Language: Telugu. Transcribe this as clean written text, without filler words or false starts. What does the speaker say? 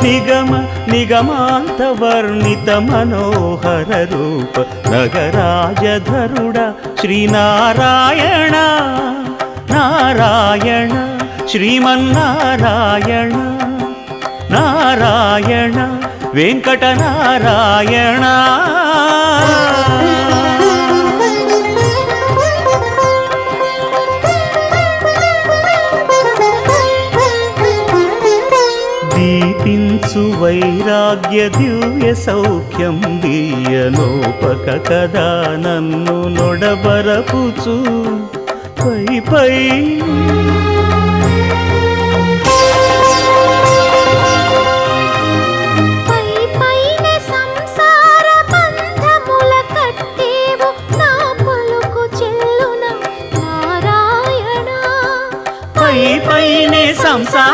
నిగమ నిగమాంత వర్ణిత మనోహర రూప నగరాజధరుడ శ్రీనారాయణ నారాయణ శ్రీమన్నారాయణ నారాయణ వెంకటనారాయణ దీపించు వైరాగ్య దివ్య సౌఖ్యం దీయనోపక కదా నన్ను నొడబరపుచు పై పై